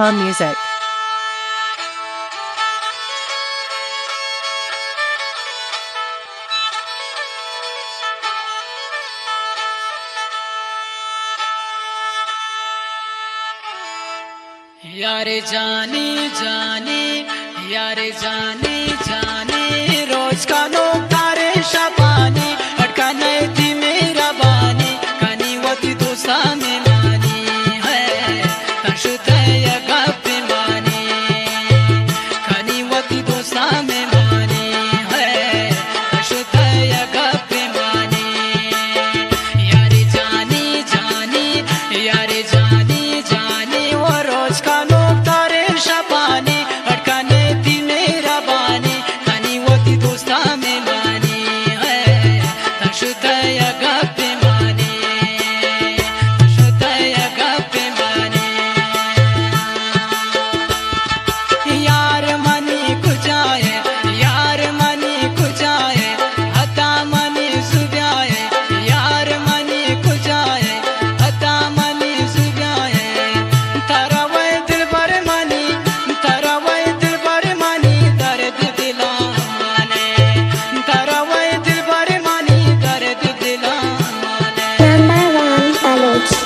Music.com music. यारे जानी जानी यारे जानी जानी रोज का नो तारे शबानी अटका नहीं थी मेरा बानी कनी वती दोस्ता में मानी है तशुते या गप्पे मानी कनी वती दोस्ता में मानी है तशुते या गप्पे मानी यारे जानी जानी यारे जानी जानी वो रोज का नो तारे शबानी अटका नहीं थी मेरा बानी कनी वती दोस्ता में मानी है तशुते या गप्पे मानी तशुते या गप्पे मानी यार मनी कुजाए यार मनी कुजाए हता मनी सुब्याए यार मनी कुजाए हता मनी सुब्याए तारा वै दिल भर मनी तारा वै दिल भर मनी दर्द दिला माने तारा वै दिल भर मनी दर्द दिला माने Number 1 College.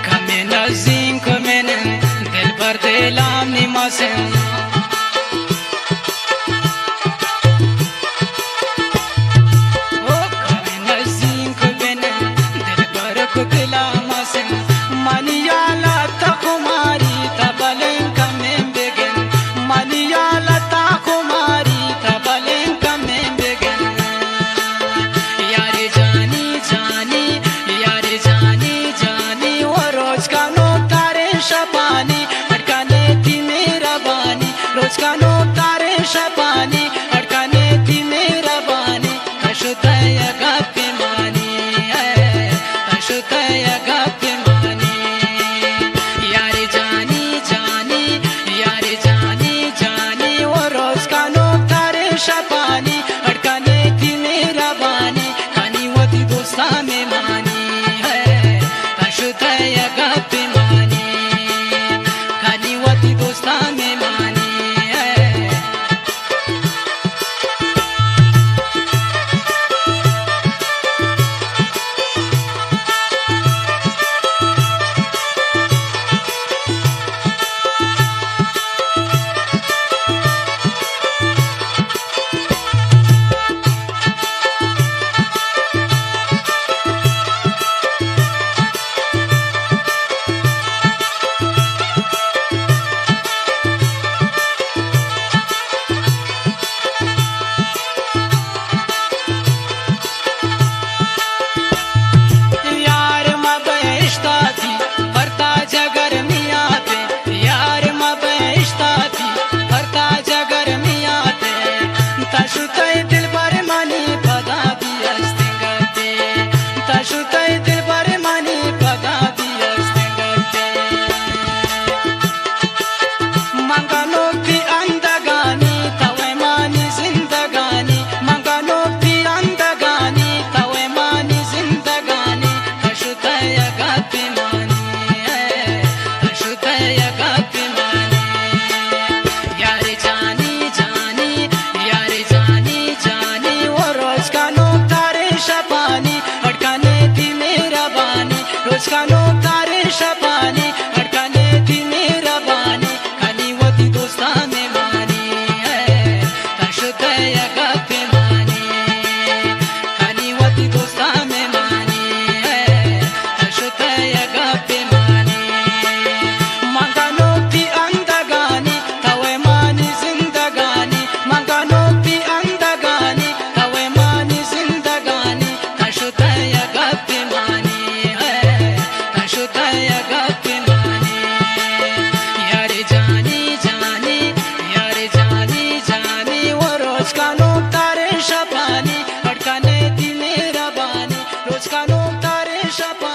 Kame nazin ko benen dil bar dilam ni masen oh kame nazin ko benen dil bar ko dilam masen maniyala ta kumari ta balen kame begen maniyala ta kumari ta balen kame begen यारे जानी जानी यारे जानी जानी वो रोज का no तारे शबानी अटकाने थी मेरा बानी रोज का नो तारे शबानी अटकाने थी मेरा बानी तशुते या गप्पे मानी है तशुते या गप्पे मानी यारे जानी जानी यारे जानी जानी वो रोज का नो तारे शबानी अटकाने थी मेरा बानी कनी वती दोस्ता में मानी है तशुते या गप्पे मानी कनी वती दोस्ता में मानी है यार मबेश्ता थी भरता जगर मियाँ पे यार मबेश्ता थी भरता जगर मियाँ पे तशुते दिल भर मनी पदा भी हस्ते गते तशुते दिल भर मनी पदा भी हस्ते गते मंगनो की अंदगानी तवे मानी जिंदगानी मंगनो की अंदगानी तवे मानी जिंदगानी तशुते या गप्पे मानी है तशुते या गप्पे मानी यारे जानी जानी यारे जानी जानी वो रोज का नो तारे शबानी अटकाने थी मेरा बानी रोज का नो तारे शबानी अटकाने थी मेरा बानी कनी वती दोस्ता में मानी है तशुते या गप्पे मानी कनी वती दोस्ता में मानी है तशुते या गप्पे मानी मंगनो की अंदगानी तवे मानी जिंदगानी मंगनो की अंदगानी तवे मानी जिंदगानी तशुते या गप्पे मानी है तशुते या गप्पे मानी यारे जानी जानी यारे जानी जानी वो रोज का नो शपानी